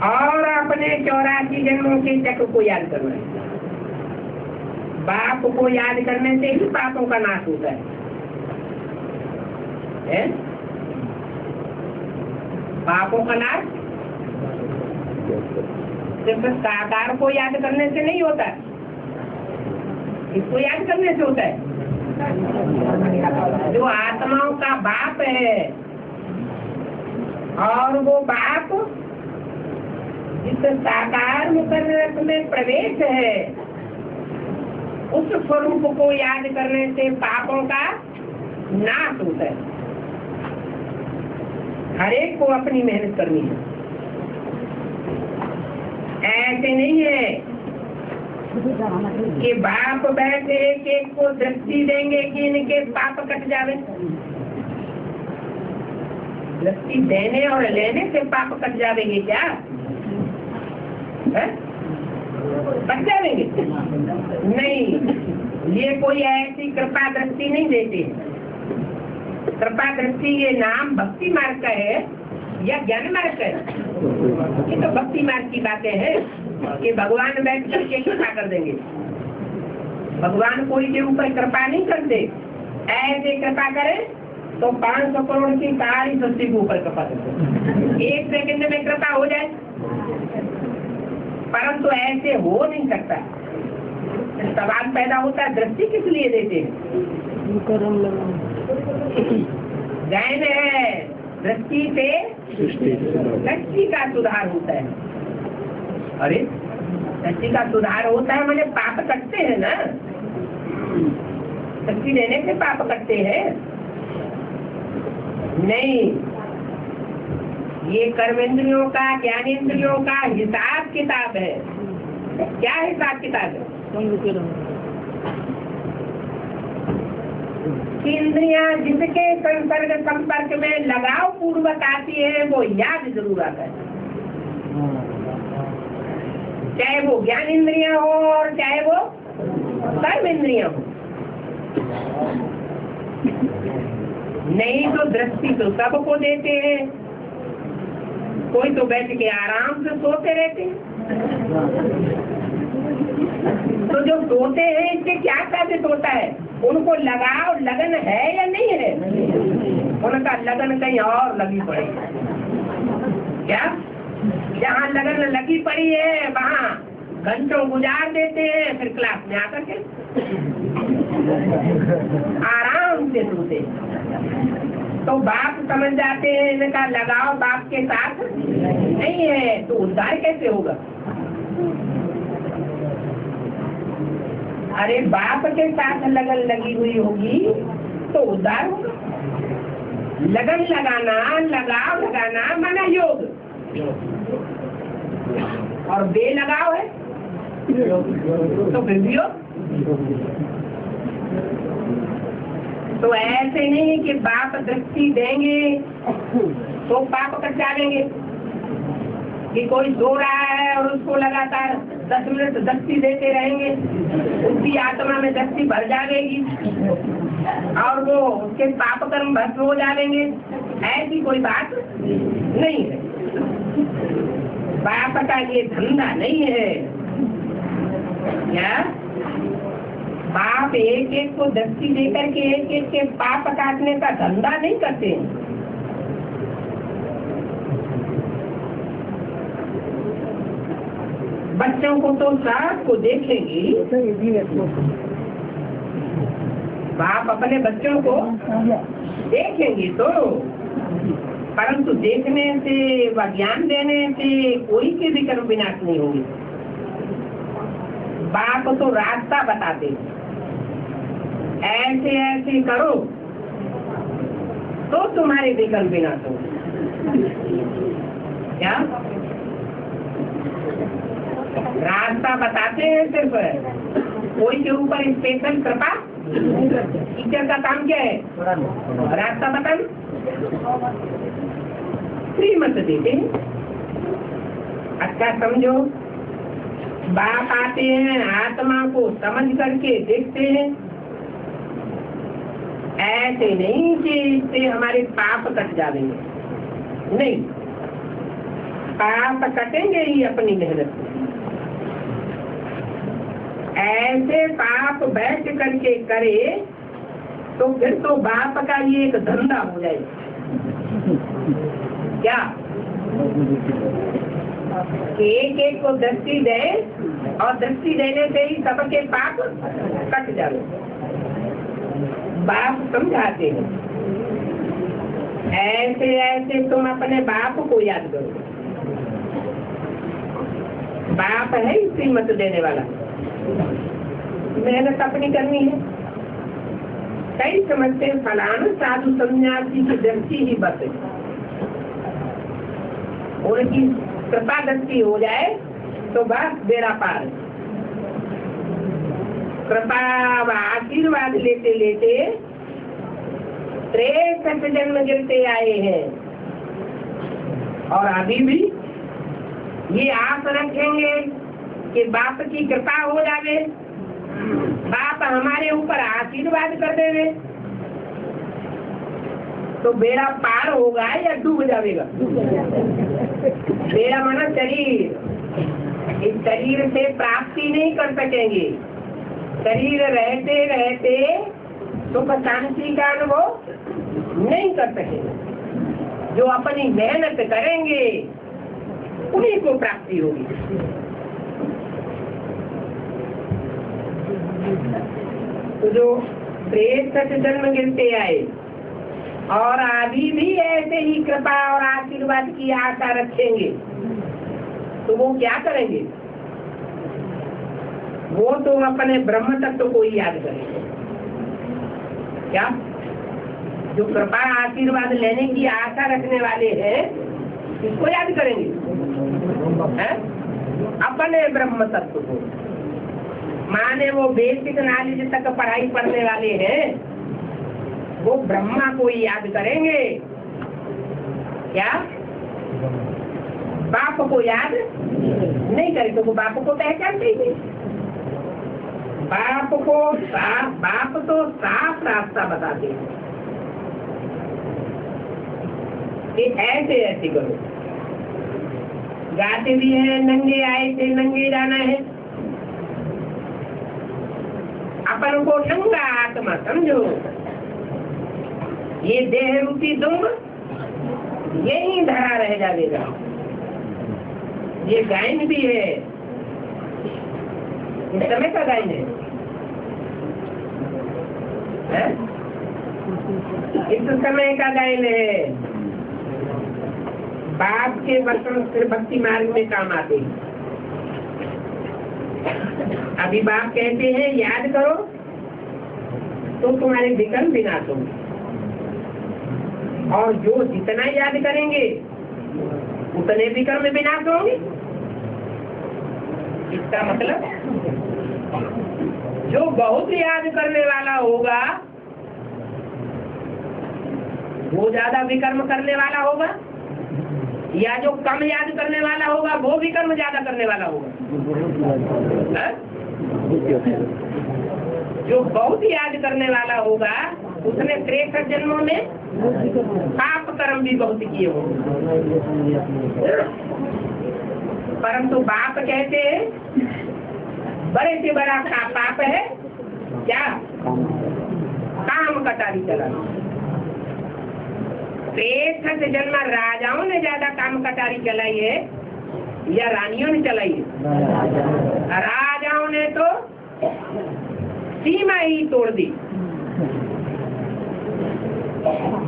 और अपने 84 जन्मों के चक्र को याद करना है। बाप को याद करने से ही पापों का नाश होता है? पापों का नाश सिर्फ साकार को याद करने से नहीं होता, इसको याद करने से होता है। जो आत्माओं का बाप है और वो बाप जिस साकार मुकर्रत में प्रवेश है, उस स्वरूप को याद करने से पापों का नाश होता है। हर एक को अपनी मेहनत करनी है, ऐसे नहीं है कि बाप बैठे एक एक को दृष्टि देंगे कि इनके पाप कट जावे। दृष्टि देने और लेने से पाप कट जावेंगे क्या? कट जावेंगे? नहीं, ये कोई ऐसी कृपा दृष्टि नहीं देते। कृपा दृष्टि ये नाम भक्ति मार्ग का है या ज्ञान मार्ग का है? ये तो भक्ति मार्ग की बातें हैं कि भगवान बैठ करके कृपा कर देंगे। भगवान कोई के ऊपर कृपा नहीं करते। ऐसे कृपा करें तो 500 करोड़ की सारी सृष्टि के ऊपर कृपा करते, 1 सेकंड में कृपा हो जाए। परंतु ऐसे हो नहीं सकता। सवाल पैदा होता है, दृष्टि किस लिए देते हैं? ज्ञान है, दृष्टि से दृष्टि का सुधार होता है। अरे दृष्टि का सुधार होता है मैंने पाप कटते हैं ना, दृष्टि देने से पाप कटते हैं नहीं। ये कर्मेंद्रियों का ज्ञानेंद्रियों का हिसाब किताब है। क्या हिसाब किताब है? इंद्रियां जिसके संसर्ग संपर्क में लगाव पूर्वक आती है वो याद जरूर आता है, चाहे वो ज्ञान इंद्रियां हो और चाहे वो कर्म इंद्रियां हो। नहीं तो दृष्टि तो सबको देते हैं। कोई तो बैठ के आराम से सोते रहते हैं, तो जो सोते हैं इससे क्या साबित होता है? उनको लगाव लगन है या नहीं है? उनका लगन कहीं और लगी पड़ी। क्या? जहाँ लगन लगी पड़ी है वहाँ घंटों गुजार देते हैं, फिर क्लास में आकर के आराम से सोते। तो बाप समझ जाते हैं इनका लगाव बाप के साथ नहीं है, तो उद्धार कैसे होगा? अरे बाप के साथ लगन लगी हुई होगी तो उद्धार होगा। लगन लगाना, लगाव लगाना माना योग, और बेलगाव है तो फिर भी योग। तो ऐसे नहीं कि बाप दृष्टि देंगे तो पाप कट जाएंगे, कि कोई सो रहा है और उसको लगातार 10 मिनट दृष्टि देते रहेंगे, उसकी आत्मा में दृष्टि भर जाएगी और वो उसके पाप कर्म भस्म हो जाएंगे। ऐसी कोई बात नहीं है। बाप का ये धंधा नहीं है। क्या? बाप एक एक को दस्ती देकर के एक एक के पाप काटने का धंधा नहीं करते। बच्चों को तो सास को देखेंगी, बाप अपने बच्चों को देखेंगे तो, परंतु देखने से व ज्ञान देने से कोई के भी कर्म विनाश नहीं होंगे। बाप तो रास्ता बताते, ऐसे ऐसे करो तो तुम्हारे भी कर्म विनाश होंगे। क्या रास्ता बताते हैं, सिर्फ कोई के ऊपर स्पेशल कृपा। टीचर का काम क्या है? रास्ता बताना, फ्री मत देते हैं। अच्छा समझो, बाप आते हैं, आत्मा को समझ करके देखते हैं। ऐसे नहीं कि इससे हमारे पाप कट जाएंगे, नहीं, पाप कटेंगे ही अपनी मेहनत से। ऐसे पाप बैठ करके करे तो फिर तो बाप का ये एक धंधा हो जाए। क्या एक एक को दस्ती दे और दस्ती देने से ही सबके पाप कट जाए। बाप समझाते हैं, ऐसे ऐसे तुम अपने बाप को याद करो। बाप है श्रीमत देने वाला, मेहनत अपनी करनी है। कई समझते फलाना साधु सन्यासी की दृष्टि ही बस है, उनकी कृपा दृष्टि हो जाए तो बस बेड़ा पार। कृपा व आशीर्वाद लेते लेते 63 जन्म गिरते आए हैं और अभी भी ये आस रखेंगे कि बाप की कृपा हो जावे, बाप हमारे ऊपर आशीर्वाद कर देवे तो बेड़ा पार होगा या डूब जाएगा। बेड़ा माना शरीर, इस शरीर से प्राप्ति नहीं कर सकेंगे। शरीर रहते रहते सुख शांति का अनुभव नहीं कर सकेंगे। जो अपनी मेहनत करेंगे उन्हीं को प्राप्ति होगी। तो जो 63 जन्म गिरते आए और अभी भी ऐसे ही कृपा और आशीर्वाद की आशा रखेंगे तो वो क्या करेंगे? वो तो अपने ब्रह्म तत्व को ही याद करेंगे। क्या जो कृपा आशीर्वाद लेने की आशा रखने वाले हैं इसको याद करेंगे, है? अपने ब्रह्म तत्व को। माने वो बेसिक नॉलेज तक पढ़ाई पढ़ने वाले हैं, वो ब्रह्मा को ही याद करेंगे। क्या बाप को याद नहीं करे तो वो बाप को पहचान देंगे। बाप तो साफ रास्ता बताते हैं कि ऐसे ऐसे करो। गाते भी है, नंगे आए थे नंगे जाना है। अपन को नंगा आत्मा समझो। ये देह रूपी दुम यही धरा रह जाएगा। ये गायन भी है, इस समय का गायन है? इस समय का गायन है। बाप के वचन फिर भक्ति मार्ग में काम आते हैं। अभी बाप कहते हैं याद करो तो तुम्हारे विकल्प विनाश होंगे, और जो जितना याद करेंगे उतने विकल्प विनाश होंगे। इसका मतलब जो बहुत याद करने वाला होगा वो ज्यादा विकर्म करने वाला होगा, या जो कम याद करने वाला होगा वो विकर्म ज्यादा करने वाला होगा। जो बहुत याद करने वाला होगा उसने 63 जन्मों में पाप कर्म भी बहुत किए होंगे। परंतु बाप कहते हैं बड़े से बड़ा पाप है क्या? काम कटारी चला। प्रेत से जन्म राजाओं ने ज्यादा काम कटारी चलाई है या रानियों ने चलाई है? राजाओं ने तो सीमा ही तोड़ दी।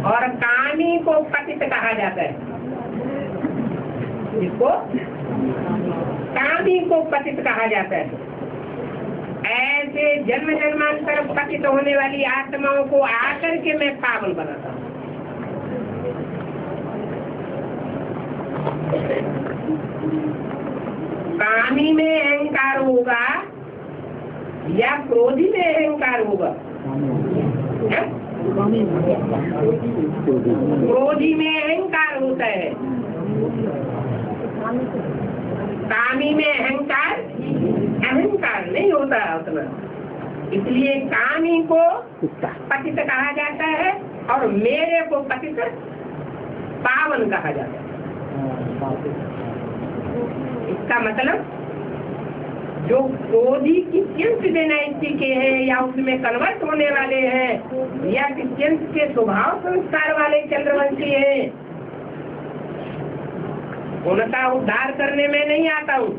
और कामी को पतित कहा जाता है। इसको कामी को पतित कहा जाता है। ऐसे जन्म जन्मांतर पतित होने वाली आत्माओं को आकर के मैं पावन बनाता हूँ। कामी में अहंकार होगा या क्रोधी में अहंकार होगा? क्रोधी में अहंकार होता है, कामी में अहंकार नहीं होता उतना। इसलिए कामी को पतित कहा जाता है और मेरे को पतित पावन कहा जाता है। इसका मतलब जो क्रोधी क्रिश्चियंस डेनाइटी के हैं या उसमें कन्वर्ट होने वाले हैं या क्रिश्चियंस के स्वभाव संस्कार वाले चंद्रवंशी हैं, उनका उद्धार करने में नहीं आता हूँ।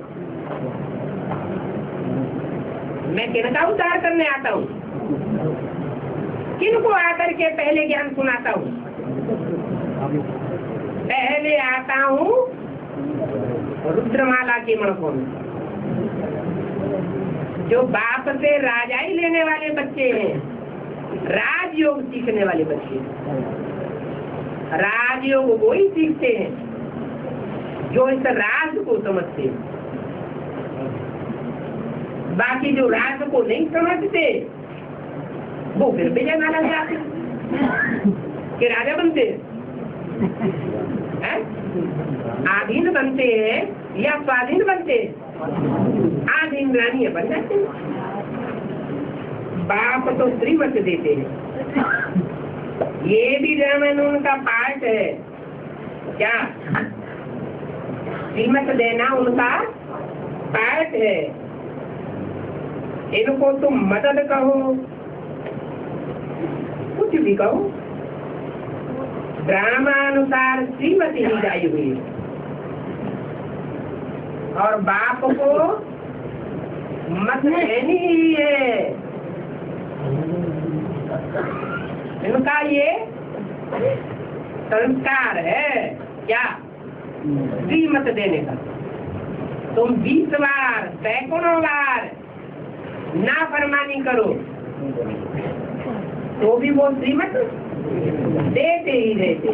मैं किनका उद्धार करने आता हूँ? किनको आकर के पहले ज्ञान सुनाता हूँ? पहले आता हूँ रुद्रमाला के मणकों में। जो बाप से राजाई लेने वाले बच्चे हैं, राजयोग सीखने वाले बच्चे, राजयोग वही सीखते हैं जो इस राज को समझते हैं। बाकी जो राज को नहीं समझते वो फिर विजय माला जाते कि राजा बनते हैं, आधीन बनते हैं या स्वाधीन बनते हैं? आधीन रानी बन जाते हैं। बाप तो श्रीमत देते हैं। ये भी रामायण का पाठ है क्या? श्रीमत देना उनका पाठ है। इनको तुम मदद कहो, कुछ भी कहो, ड्रामानुसार श्रीमती ही गाई हुई है। और बाप को मत देनी ही है। इनका ये संस्कार है क्या? श्रीमत देने का। तुम 20 बार सैकड़ों बार नाफरमानी करो तो भी वो श्रीमत देते ही रहते।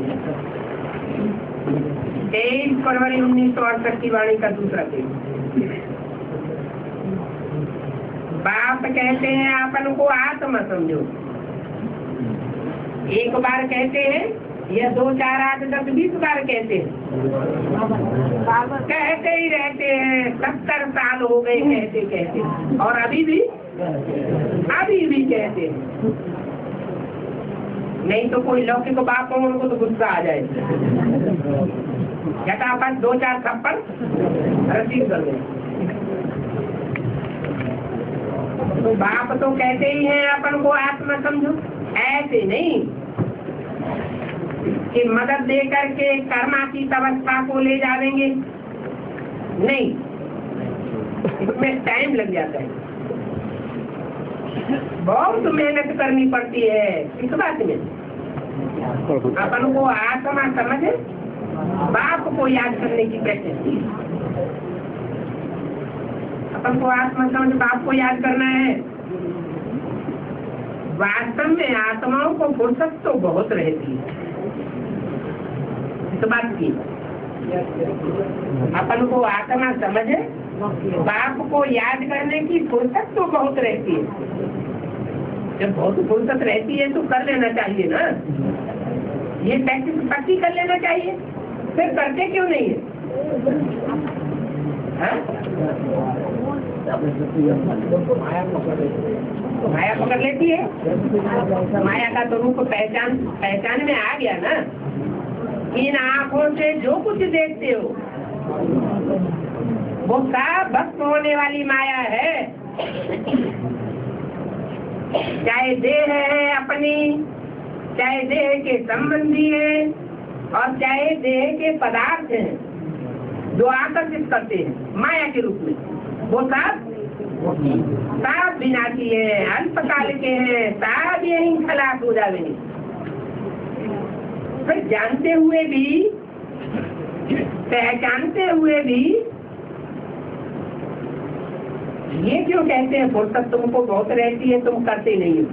23 फरवरी 1968 की वाणी का दूसरा पेज। बाप कहते हैं अपन को आत्मा समझो। एक बार कहते हैं या 2, 4, 8, 10, 20 बार कहते हैं। कहते ही रहते हैं। 70 साल हो गए कहते कहते, और अभी भी कहते हैं। नहीं तो कोई लौकिक बाप हो उनको तो गुस्सा आ जाए, झटापट 2-4 थप्पड़ रसीद कर दे। तो बाप तो कहते ही हैं अपन को आत्मा समझो। ऐसे नहीं कि मदद दे करके कर्मातीत अवस्था को ले जाएंगे, नहीं, इसमें टाइम लग जाता है, बहुत मेहनत करनी पड़ती है। इस बात में अपन को आत्मा समझ बाप को याद करने की प्रैक्टिस। अपन को आत्मा समझ बाप को याद करना है। वास्तव में आत्माओं को फुर्सत तो बहुत रहती है इस बात की। अपन को आत्मा समझ बाप को याद करने की फुर्सत तो बहुत रहती है। जब बहुत फुर्सत रहती है तो कर लेना चाहिए ना, ये प्रैक्टिस पक्की कर लेना चाहिए। फिर करते क्यों नहीं है? माया पकड़ लेती है। माया का तो रूप पहचान में आ गया ना। इन आँखों से जो कुछ देखते हो वो सब भस्म होने वाली माया है। चाहे देह है अपनी, चाहे देह के संबंधी है, और चाहे देह के पदार्थ हैं जो आकर्षित करते हैं माया के रूप में, वो सब विनाशी है, अल्पकाल के हैं, सब यही खलास हो जाएंगे। फिर जानते हुए भी, पहचानते हुए भी ये क्यों कहते हैं फुर्सत तुमको बहुत रहती है, तुम करते नहीं हो?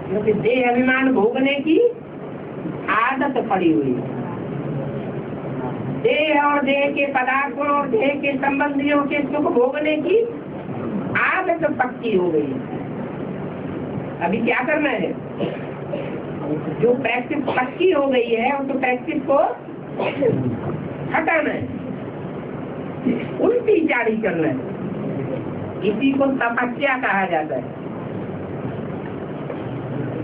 क्योंकि देह अभिमान भोगने की आदत पड़ी हुई है। देह और देह के पदार्थों और देह के संबंधियों के सुख भोगने की आदत पक्की हो गई है। अभी क्या करना है? जो प्रैक्टिस पक्की हो गई है उस प्रैक्टिस को हटाना है, उल्टी चाड़ी करना है। इसी को तपस्या कहा जाता है।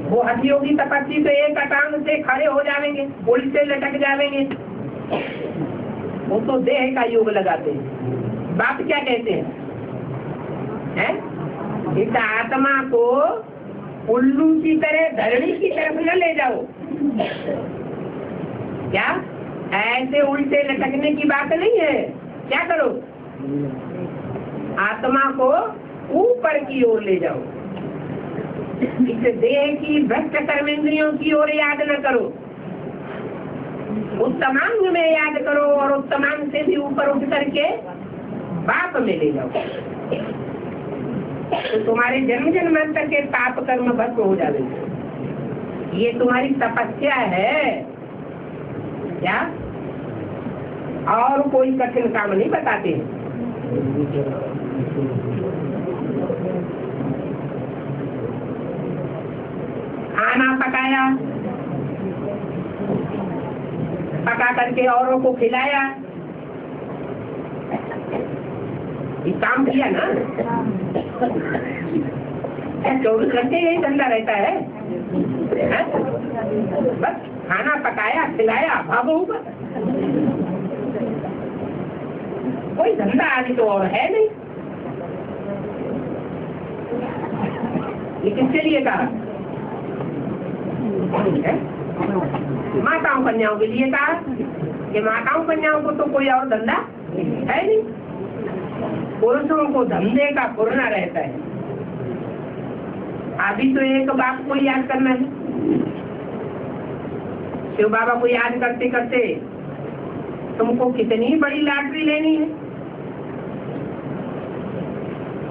वो हठयोगी तपस्वी तो एक टांग से खड़े हो जाएंगे, उल्टे लटक जाएंगे, वो तो देह का योग लगाते हैं। बात क्या कहते हैं? इस आत्मा को उल्लू की तरह धरणी की तरफ न ले जाओ। क्या ऐसे उल्टे लटकने की बात नहीं है। क्या करो? आत्मा को ऊपर की ओर ले जाओ। इस देह की भ्रष्ट कर्मेंद्रियों की ओर याद न करो, उत्तमांग में याद करो, और उत्तमांग से भी ऊपर उठ करके बाप में ले जाओ, तो तुम्हारे जन्म जन्मांतर के पाप कर्म भस्म हो जाएंगे। ये तुम्हारी तपस्या है क्या? और कोई कठिन काम नहीं बताते हैं। खाना पकाया, पका करके औरों को खिलाया, ये काम किया ना। 24 घंटे यही धंधा रहता है, बस खाना पकाया खिलाया भागो ऊपर। कोई धंधा आदि तो और है नहीं। ये किसके लिए कहा? माताओं कन्याओं के लिए कहा कि माताओं कन्याओं को तो कोई और धंधा है नहीं। पुरुषों को धंधे का फुरना रहता है। अभी तो एक बात को याद करना है। शिव बाबा को याद करते करते तुमको कितनी बड़ी लॉटरी लेनी है,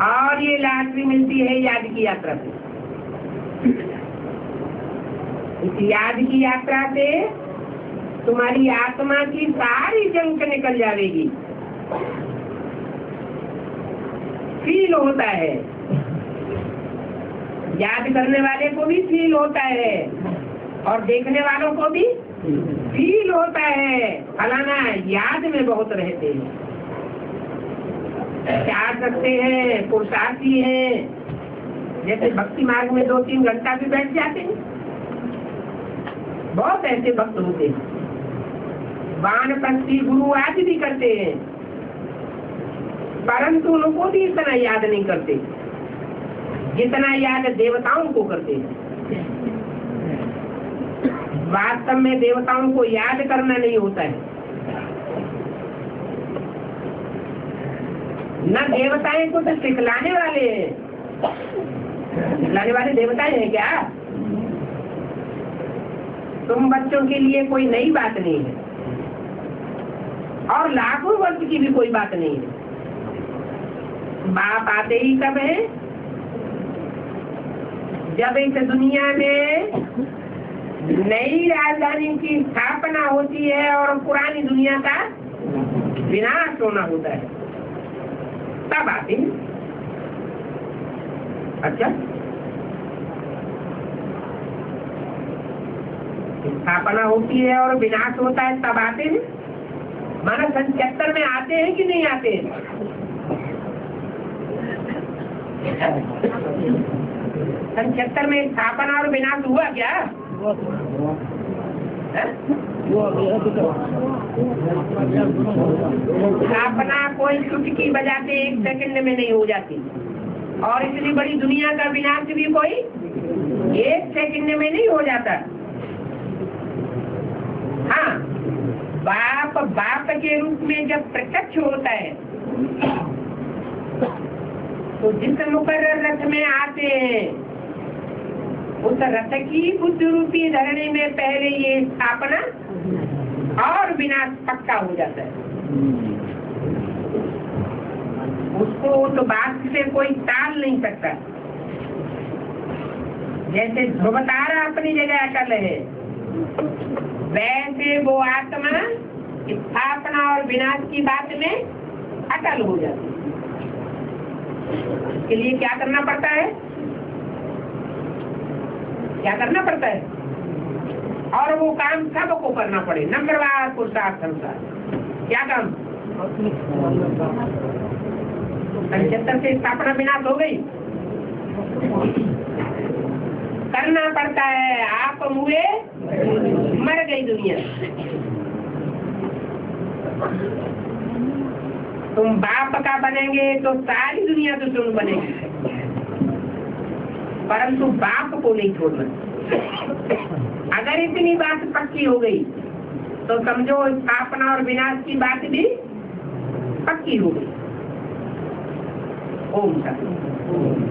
और ये लॉटरी मिलती है याद की यात्रा से। इस याद की यात्रा से तुम्हारी आत्मा की सारी जंक निकल जाएगी। फील होता है, याद करने वाले को भी फील होता है, और देखने वालों को भी फील होता है। फलाना याद में बहुत रहते हैं, चाह सकते हैं, पुरुषार्थी हैं। जैसे भक्ति मार्ग में 2-3 घंटा भी बैठ जाते हैं। बहुत ऐसे भक्त होते हैं, वानप्रस्थी गुरु आदि भी करते हैं, परंतु उनको भी इतना याद नहीं करते जितना याद देवताओं को करते हैं। वास्तव में देवताओं को याद करना नहीं होता है। न देवताएं कुछ सिखलाने वाले हैं। सिखलाने वाले देवताएं हैं क्या? तुम बच्चों के लिए कोई नई बात नहीं है, और लाखों वर्ष की भी कोई बात नहीं है। बाप आते ही कब है? जब इस दुनिया में नई राजधानी की स्थापना होती है और पुरानी दुनिया का विनाश होना होता है, तब आते हैं। अच्छा, स्थापना होती है और विनाश होता है, तब आते हैं। माना 77 में आते हैं कि नहीं आते हैं? 77 में स्थापना और विनाश हुआ क्या? है? स्थापना कोई चुटकी बजाते 1 सेकंड में नहीं हो जाती, और इतनी बड़ी दुनिया का विनाश भी कोई 1 सेकंड में नहीं हो जाता। हाँ, बाप बाप के रूप में जब प्रत्यक्ष होता है तो जिस मुकर्रर रथ में आते हैं उस रथ की बुद्ध रूपी धरणी में पहले ये स्थापना और विनाश पक्का हो जाता है। उसको तो बात से कोई टाल नहीं सकता। जैसे ध्रुव तारा अपनी जगह अटल है, वैसे वो आत्मा स्थापना और विनाश की बात में अटल हो जाती है। इसके लिए क्या करना पड़ता है? क्या करना पड़ता है? और वो काम सबको करना पड़े, नंबरवार पुरुषार्थ अनुसार। क्या काम? 75 से स्थापना विनाश हो गई, करना पड़ता है। आप हुए, मर गई दुनिया। तुम बाप का बनेंगे तो सारी दुनिया तो तुम बनेगी, परंतु बाप को नहीं छोड़ना। अगर इतनी बात पक्की हो गई तो समझो स्थापना और विनाश की बात भी पक्की हो गई। ओम शांति।